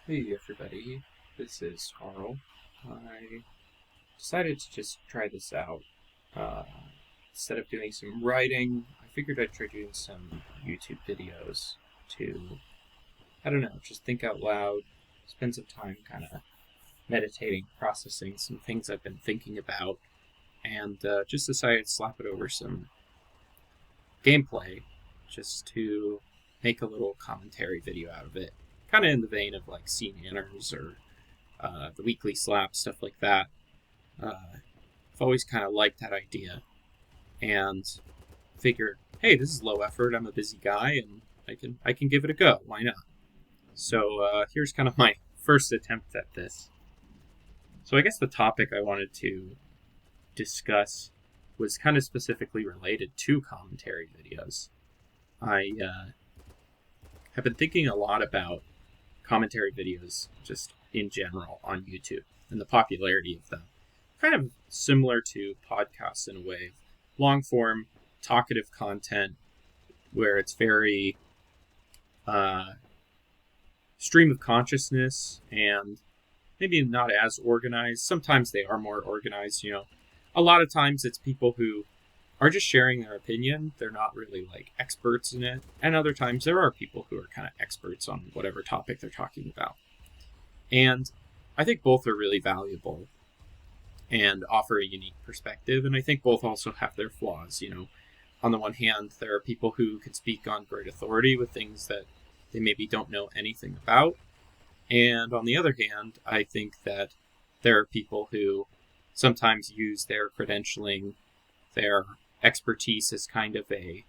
Hey everybody, this is Carl. I decided to just try this out. Uh, Instead of doing some writing, I figured I'd try doing some YouTube videos to, I don't know, just think out loud, spend some time kind of meditating, processing some things I've been thinking about, and just decided to slap it over some gameplay just to make a little commentary video out of it. Kind of in the vein of like Sea Manners or the Weekly Slap, stuff like that. I've always kind of liked that idea and figured, hey, this is low effort. I'm a busy guy and I can give it a go. Why not? So here's kind of my first attempt at this. So I guess the topic I wanted to discuss was kind of specifically related to commentary videos. I have been thinking a lot about commentary videos just in general on YouTube and the popularity of them. Kind of similar to podcasts in a way. Long form, talkative content where it's very stream of consciousness and maybe not as organized. Sometimes they are more organized, A lot of times it's people who are just sharing their opinion. They're not really like experts in it. And other times there are people who are kind of experts on whatever topic they're talking about. And I think both are really valuable and offer a unique perspective. And I think both also have their flaws. On the one hand, there are people who can speak on great authority with things that they maybe don't know anything about. And on the other hand, I think that there are people who sometimes use their credentialing, their expertise as kind of a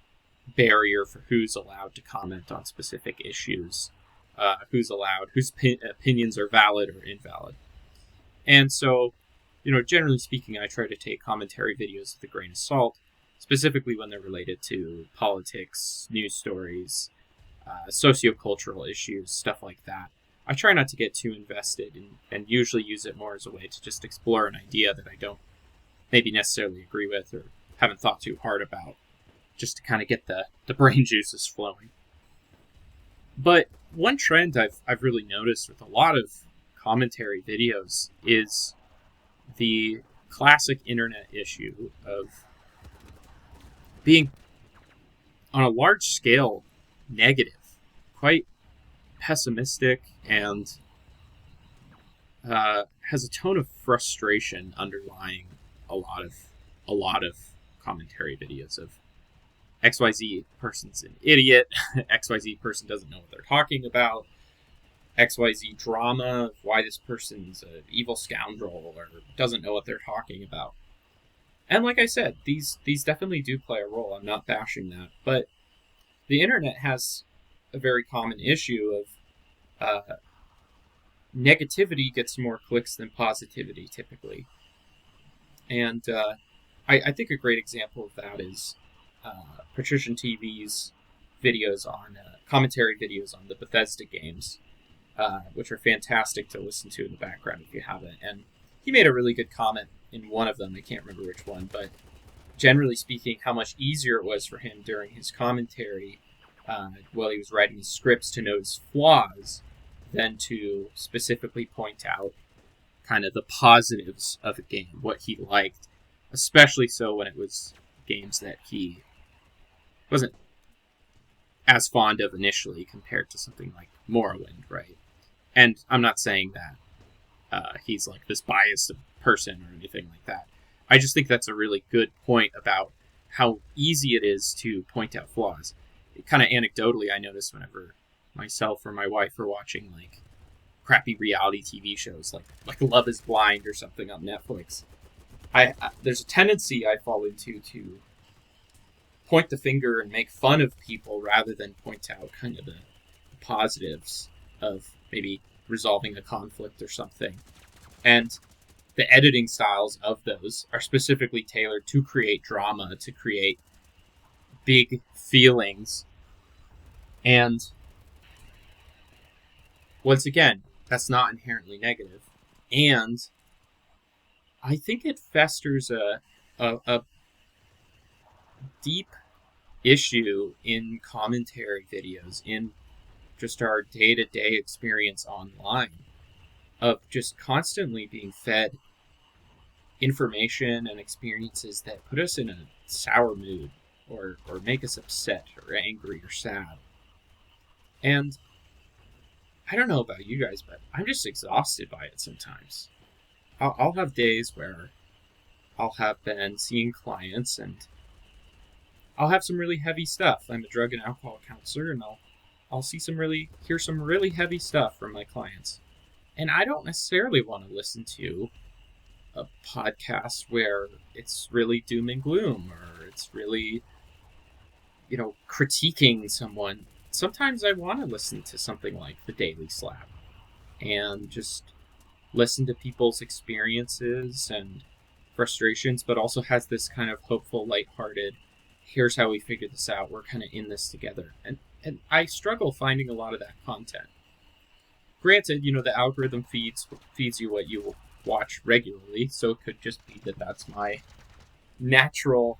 barrier for who's allowed to comment on specific issues, who's allowed, whose opinions are valid or invalid. And so, generally speaking, I try to take commentary videos with a grain of salt, specifically when they're related to politics, news stories, sociocultural issues, stuff like that. I try not to get too invested and usually use it more as a way to just explore an idea that I don't maybe necessarily agree with or haven't thought too hard about, just to kind of get the brain juices flowing. But one trend I've really noticed with a lot of commentary videos is the classic internet issue of being on a large scale negative, quite pessimistic, and has a tone of frustration underlying a lot of commentary videos of XYZ person's an idiot, XYZ person doesn't know what they're talking about, XYZ drama of why this person's an evil scoundrel or doesn't know what they're talking about. And like I said, these definitely do play a role. I'm not bashing that, but the internet has a very common issue of negativity gets more clicks than positivity typically. And I think a great example of that is Patrician TV's videos on commentary videos on the Bethesda games, which are fantastic to listen to in the background if you haven't. And he made a really good comment in one of them. I can't remember which one, but generally speaking, how much easier it was for him during his commentary while he was writing his scripts to notice flaws than to specifically point out kind of the positives of a game, what he liked, especially so when it was games that he wasn't as fond of initially compared to something like Morrowind, right? And I'm not saying that he's like this biased person or anything like that. I just think that's a really good point about how easy it is to point out flaws. Kind of anecdotally, I noticed whenever myself or my wife are watching like crappy reality TV shows like Love is Blind or something on Netflix, I there's a tendency I fall into to point the finger and make fun of people rather than point out kind of the positives of maybe resolving a conflict or something. And the editing styles of those are specifically tailored to create drama, to create big feelings. And once again, that's not inherently negative. And I think it festers a deep issue in commentary videos, in just our day-to-day experience online of just constantly being fed information and experiences that put us in a sour mood or make us upset or angry or sad. And I don't know about you guys, but I'm just exhausted by it sometimes. I'll have days where I'll have been seeing clients and I'll have some really heavy stuff. I'm a drug and alcohol counselor, and I'll hear some really heavy stuff from my clients. And I don't necessarily want to listen to a podcast where it's really doom and gloom or it's really, critiquing someone. Sometimes I want to listen to something like The Daily Slap and just listen to people's experiences and frustrations, but also has this kind of hopeful, lighthearted, here's how we figure this out, we're kind of in this together. And I struggle finding a lot of that content. Granted, the algorithm feeds you what you watch regularly, so it could just be that that's my natural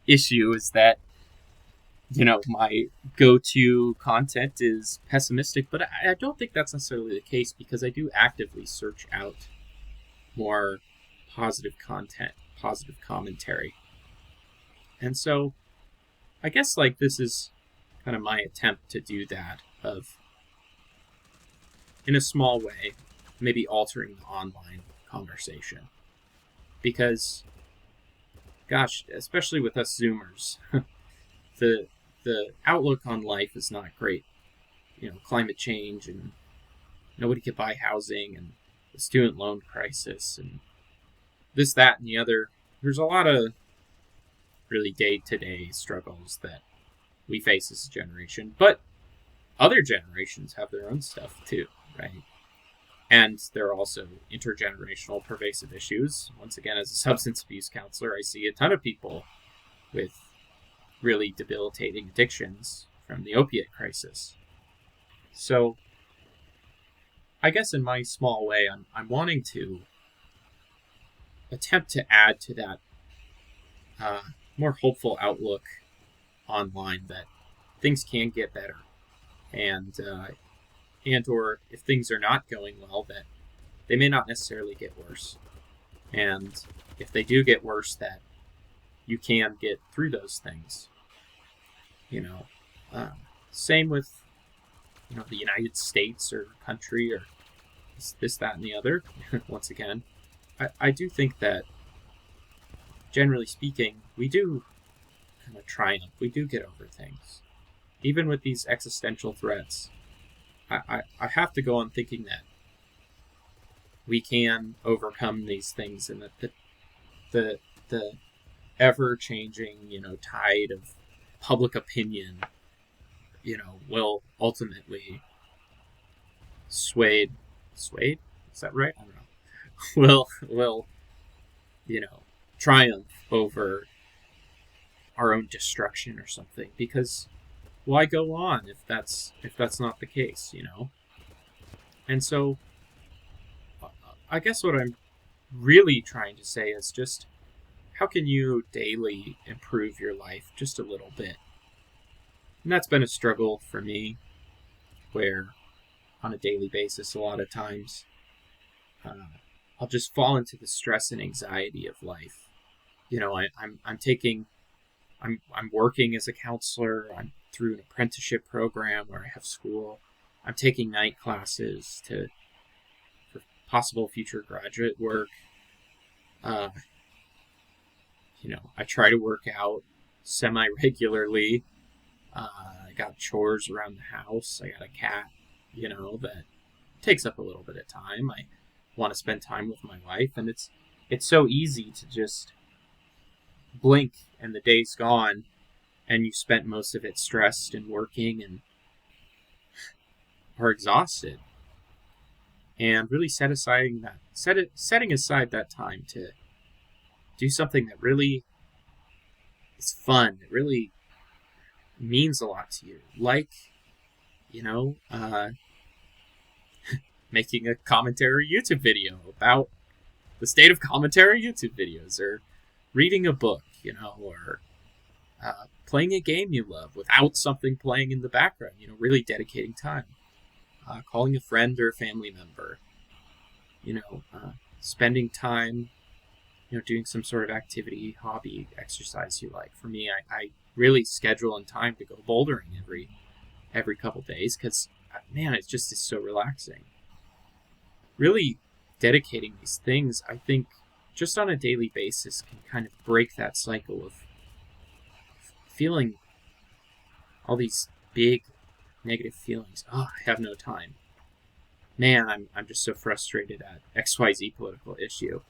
issue, is that my go-to content is pessimistic, but I don't think that's necessarily the case, because I do actively search out more positive content, positive commentary. And so I guess this is kind of my attempt to do that, of in a small way maybe altering the online conversation, because gosh, especially with us Zoomers, the outlook on life is not great. Climate change, and nobody can buy housing, and the student loan crisis, and this, that, and the other. There's a lot of really day-to-day struggles that we face as a generation, but other generations have their own stuff too, right? And there are also intergenerational pervasive issues. Once again, as a substance abuse counselor, I see a ton of people with really debilitating addictions from the opiate crisis. So I guess in my small way, I'm wanting to attempt to add to that more hopeful outlook online, that things can get better, and or if things are not going well, that they may not necessarily get worse, and if they do get worse, that you can get through those things. Same with the United States or country or this, that, and the other. Once again, I do think that generally speaking, we do kind of triumph. We do get over things, even with these existential threats. I have to go on thinking that we can overcome these things, and that the ever-changing tide of public opinion will ultimately swayed, is that right? I don't know. will triumph over our own destruction or something, because why go on if that's not the case, And so I guess what I'm really trying to say is just, how can you daily improve your life just a little bit? And that's been a struggle for me, where on a daily basis, a lot of times, I'll just fall into the stress and anxiety of life. I'm working as a counselor. I'm through an apprenticeship program where I have school. I'm taking night classes for possible future graduate work. I try to work out semi-regularly. I got chores around the house. I got a cat, that takes up a little bit of time. I want to spend time with my wife, and it's so easy to just blink and the day's gone, and you spent most of it stressed and working and are exhausted. And really setting aside that time to do something that really is fun, that really means a lot to you, like making a commentary YouTube video about the state of commentary YouTube videos, or reading a book, or playing a game you love without something playing in the background, really dedicating time. Calling a friend or a family member, spending time, doing some sort of activity, hobby, exercise you like. For me, I really schedule in time to go bouldering every couple days because, man, it just is so relaxing. Really dedicating these things, I think, just on a daily basis can kind of break that cycle of feeling all these big negative feelings. Oh, I have no time. Man, I'm just so frustrated at XYZ political issue.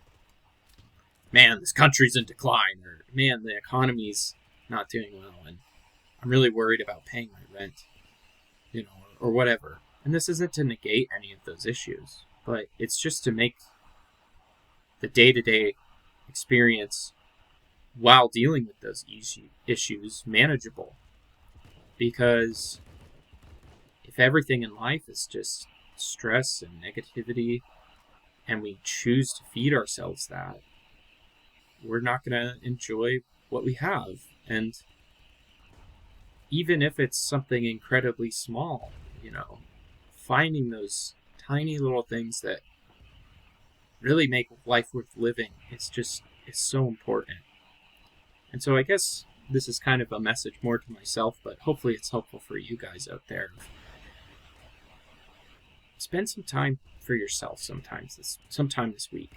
Man, this country's in decline. Or, man, the economy's not doing well. And I'm really worried about paying my rent. Or whatever. And this isn't to negate any of those issues. But it's just to make the day-to-day experience while dealing with those issues manageable. Because if everything in life is just stress and negativity, and we choose to feed ourselves that, we're not going to enjoy what we have. And even if it's something incredibly small, finding those tiny little things that really make life worth living, it's so important. And so I guess this is kind of a message more to myself, but hopefully it's helpful for you guys out there. Spend some time for yourself sometime this week.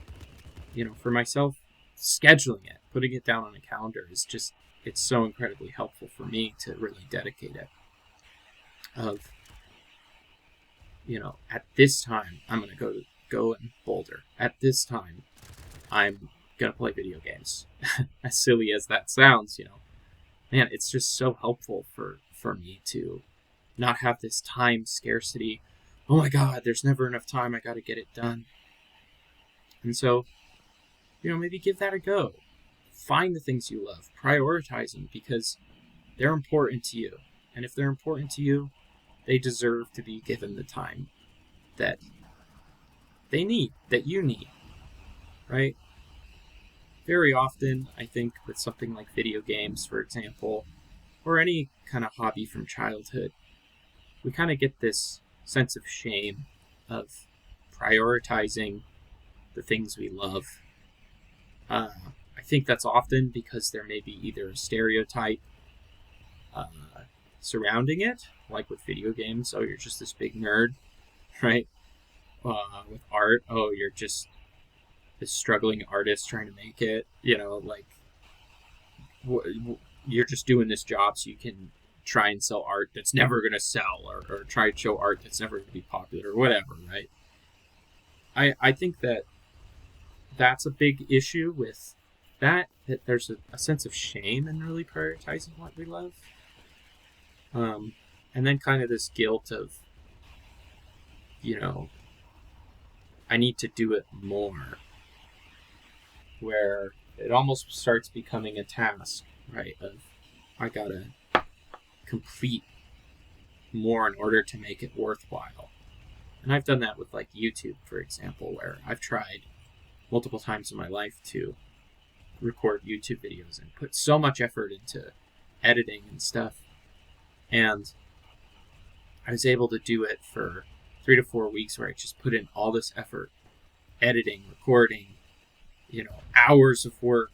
For myself, scheduling it, putting it down on a calendar it's so incredibly helpful for me to really dedicate it. At this time, I'm going to go and boulder. At this time, I'm going to play video games. As silly as that sounds, man, it's just so helpful for me to not have this time scarcity. Oh my God, there's never enough time. I got to get it done. And so, maybe give that a go. Find the things you love. Prioritize them because they're important to you. And if they're important to you, they deserve to be given the time that they need, that you need, right? Very often, I think with something like video games, for example, or any kind of hobby from childhood, we kind of get this sense of shame of prioritizing the things we love. I think that's often because there may be either a stereotype surrounding it, like with video games, oh, you're just this big nerd, right? With art, oh, you're just this struggling artist trying to make it, you're just doing this job so you can try and sell art that's never going to sell, or try to show art that's never going to be popular, or whatever, right? I think that's a big issue with that there's a sense of shame in really prioritizing what we love. And then kind of this guilt of, I need to do it more, where it almost starts becoming a task, right? Of I gotta complete more in order to make it worthwhile. And I've done that with like YouTube, for example, where I've tried multiple times in my life to record YouTube videos and put so much effort into editing and stuff. And I was able to do it for 3 to 4 weeks where I just put in all this effort, editing, recording, hours of work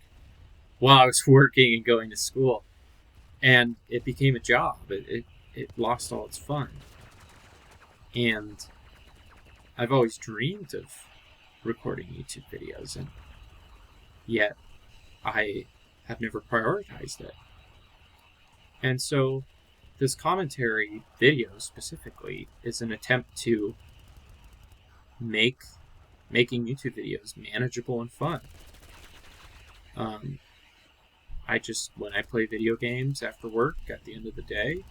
while I was working and going to school. And it became a job. It lost all its fun. And I've always dreamed of recording YouTube videos, and yet I have never prioritized it. And so this commentary video specifically is an attempt to making YouTube videos manageable and fun. When I play video games after work at the end of the day,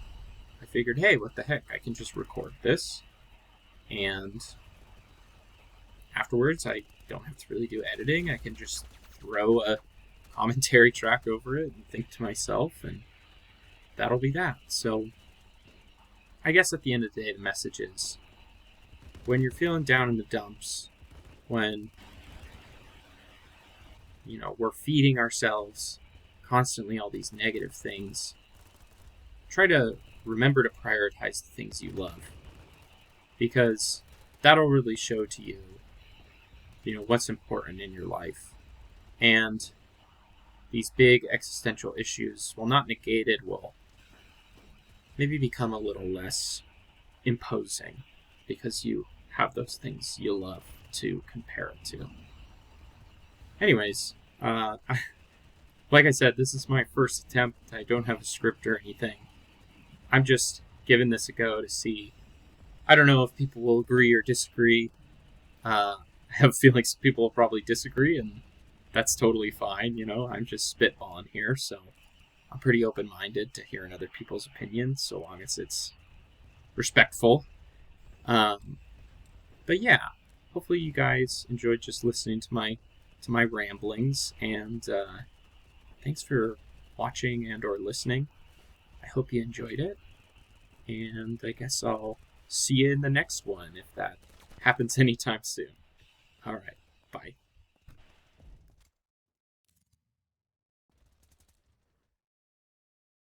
I figured, hey, what the heck, I can just record this, and afterwards I don't have to really do editing. I can just throw a commentary track over it and think to myself, and that'll be that. So I guess at the end of the day, the message is, when you're feeling down in the dumps, when we're feeding ourselves constantly all these negative things, try to remember to prioritize the things you love, because that'll really show to you, what's important in your life. And these big existential issues, while not negated, will maybe become a little less imposing because you have those things you love to compare it to. Anyways, like I said, this is my first attempt. I don't have a script or anything. I'm just giving this a go to see. I don't know if people will agree or disagree. I have a feeling some people will probably disagree, and that's totally fine. I'm just spitballing here, so I'm pretty open-minded to hearing other people's opinions, so long as it's respectful. But yeah, hopefully you guys enjoyed just listening to my ramblings, and thanks for watching and or listening. I hope you enjoyed it, and I guess I'll see you in the next one if that happens anytime soon. All right, bye.